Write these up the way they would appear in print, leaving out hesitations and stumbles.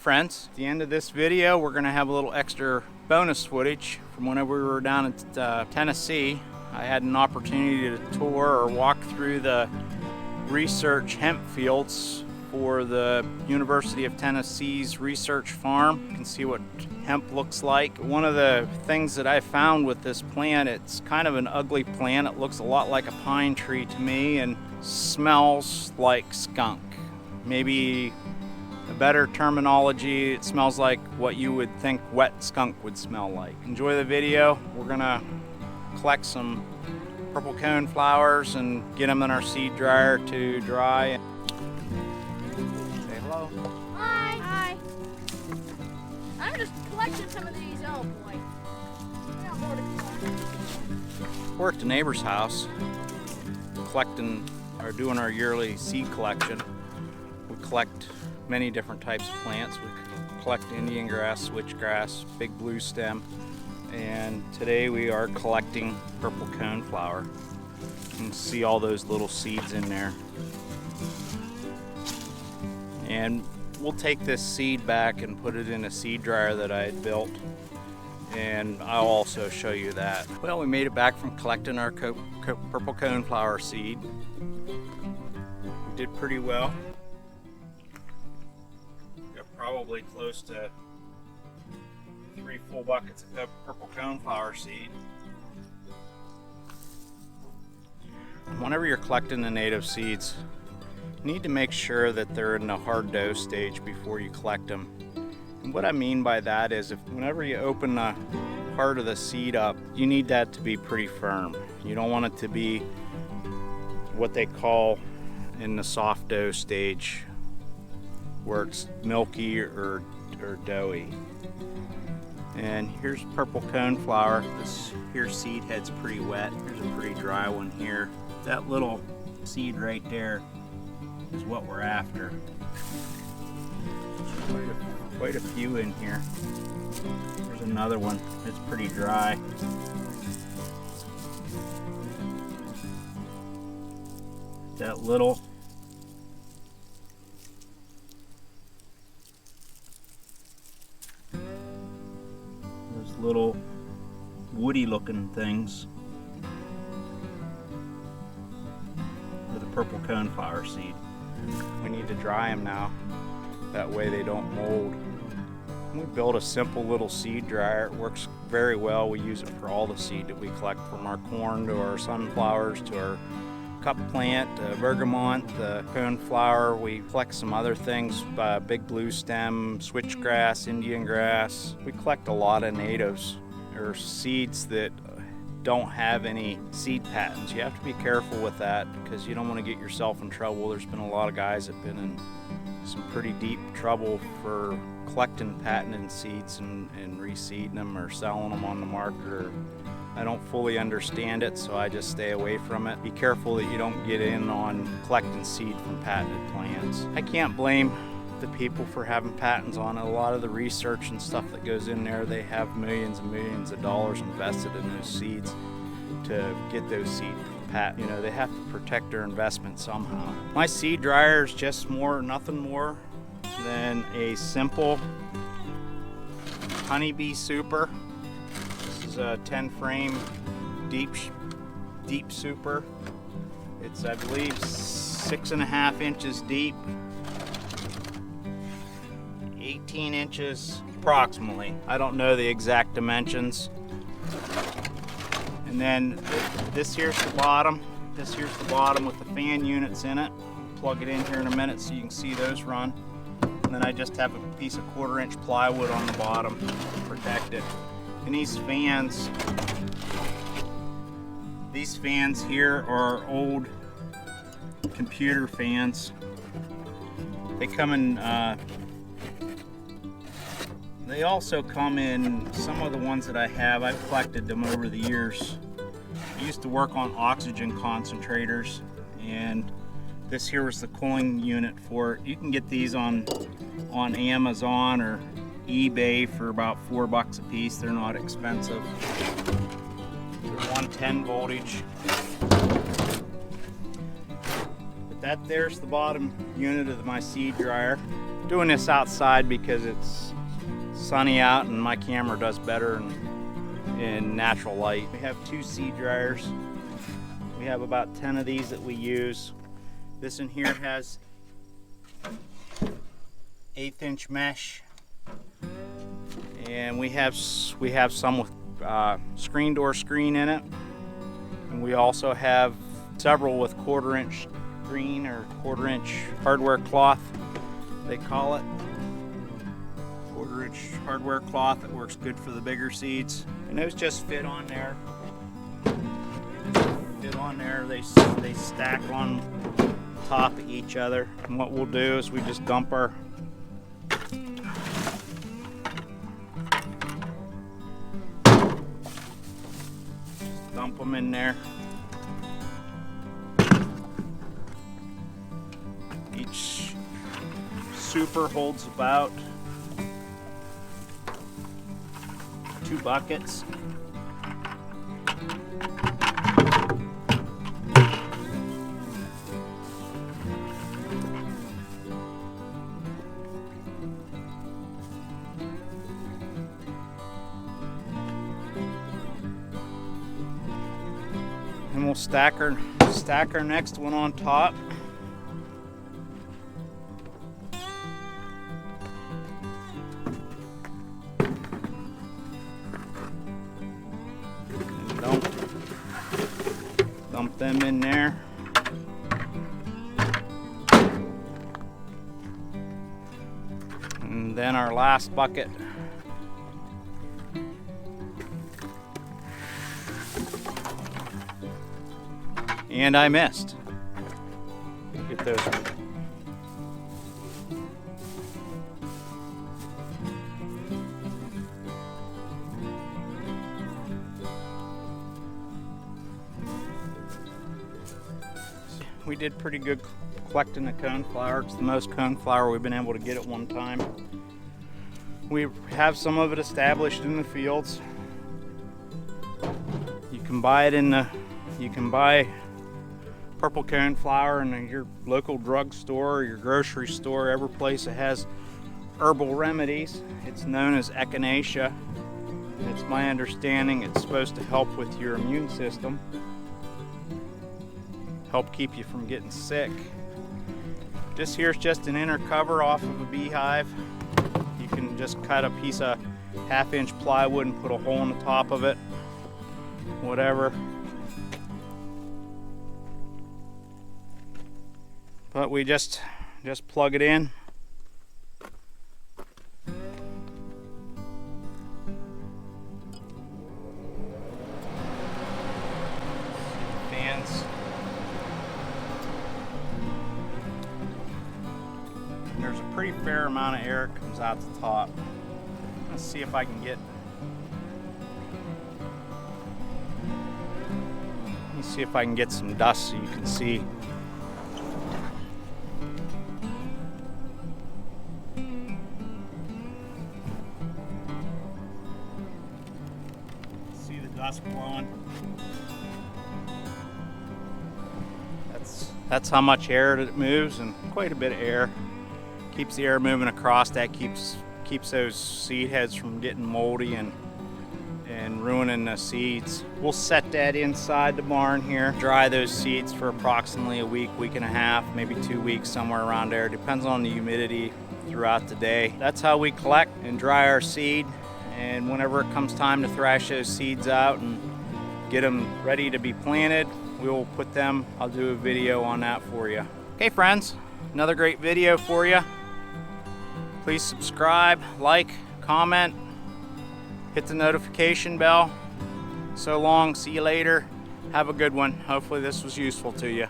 friends. At the end of this video, we're going to have a little extra bonus footage from whenever we were down at Tennessee. I had an opportunity to tour or walk through the research hemp fields for the University of Tennessee's research farm. You can see what hemp looks like. One of the things that I found with this plant, it's kind of an ugly plant. It looks a lot like a pine tree to me and smells like skunk. Maybe a better terminology, it smells like what you would think wet skunk would smell like. Enjoy the video. We're gonna collect some purple cone flowers and get them in our seed dryer to dry. Say hello. Hi. Hi. I'm just collecting some of these. Oh boy. I got more to collect. We're at the neighbor's house collecting or doing our yearly seed collection. We collect many different types of plants. We collect Indian grass, switchgrass, big blue stem, and today we are collecting purple coneflower. You can see all those little seeds in there. And we'll take this seed back and put it in a seed dryer that I had built, and I'll also show you that. Well, we made it back from collecting our purple coneflower seed. We did pretty well. Probably close to 3 full buckets of purple coneflower seed. Whenever you're collecting the native seeds, you need to make sure that they're in the hard dough stage before you collect them. And what I mean by that is, whenever you open the part of the seed up, you need that to be pretty firm. You don't want it to be what they call in the soft dough stage, where it's milky or doughy. And here's purple coneflower. This here seed head's pretty wet. Here's a pretty dry one here. That little seed right there is what we're after. Quite a few in here. There's another one. It's pretty dry. That little little woody looking things are the purple coneflower seed. We need to dry them now, that way they don't mold. We built a simple little seed dryer. It works very well. We use it for all the seed that we collect, from our corn to our sunflowers to our cup plant, bergamot, the coneflower. We collect some other things, big blue stem, switchgrass, Indian grass. We collect a lot of natives or seeds that don't have any seed patents. You have to be careful with that because you don't want to get yourself in trouble. There's been a lot of guys that have been in some pretty deep trouble for collecting patented seeds and reseeding them or selling them on the market. Or I don't fully understand it, so I just stay away from it. Be careful that you don't get in on collecting seed from patented plants. I can't blame the people for having patents on it. A lot of the research and stuff that goes in there, they have millions and millions of dollars invested in those seeds to get those seed patent. You know, they have to protect their investment somehow. My seed dryer is just nothing more than a simple honeybee super. This is a 10 frame deep super. It's, I believe, 6.5 inches deep, 18 inches approximately. I don't know the exact dimensions. And then this here's the bottom. This here's the bottom with the fan units in it. Plug it in here in a minute so you can see those run. And then I just have a piece of 1/4 inch plywood on the bottom to protect it. And these fans here are old computer fans. They come in, they also come in, some of the ones that I have, I've collected them over the years. I used to work on oxygen concentrators, and this here was the cooling unit for it. You can get these on Amazon or eBay for about $4 a piece. They're not expensive. They're 110 voltage. But there's the bottom unit of my seed dryer. doing this outside because it's sunny out and my camera does better in natural light. We have 2 seed dryers. We have about 10 of these that we use. This in here has 1/8" mesh, and we have some with screen door screen in it, and we also have several with 1/4" screen or 1/4" hardware cloth, they call it. 1/4" hardware cloth that works good for the bigger seeds, and those just fit on there. They stack on top of each other, and what we'll do is we just dump them in there. Each super holds about 2 buckets. And we'll stack our next one on top. And dump them in there. And then our last bucket. And I missed. Get those. We did pretty good collecting the coneflower. It's the most coneflower we've been able to get at one time. We have some of it established in the fields. You can buy it you can buy purple coneflower in your local drugstore or your grocery store, every place that has herbal remedies. It's known as echinacea. It's my understanding it's supposed to help with your immune system, help keep you from getting sick. This here's just an inner cover off of a beehive. You can just cut a piece of 1/2" plywood and put a hole in the top of it, whatever. But we just plug it in. Fans. And there's a pretty fair amount of air that comes out the top. Let's see if I can get. Let me see if I can get some dust so you can see. Dust blowing. That's how much air that it moves, and quite a bit of air. Keeps the air moving across. That keeps those seed heads from getting moldy and ruining the seeds. We'll set that inside the barn here. Dry those seeds for approximately a week, week and a half, maybe 2 weeks, somewhere around there. Depends on the humidity throughout the day. That's how we collect and dry our seed. And whenever it comes time to thrash those seeds out and get them ready to be planted, we will put them, I'll do a video on that for you. Okay friends, another great video for you. Please subscribe, like, comment, hit the notification bell. So long, see you later. Have a good one. Hopefully this was useful to you.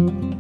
Bye.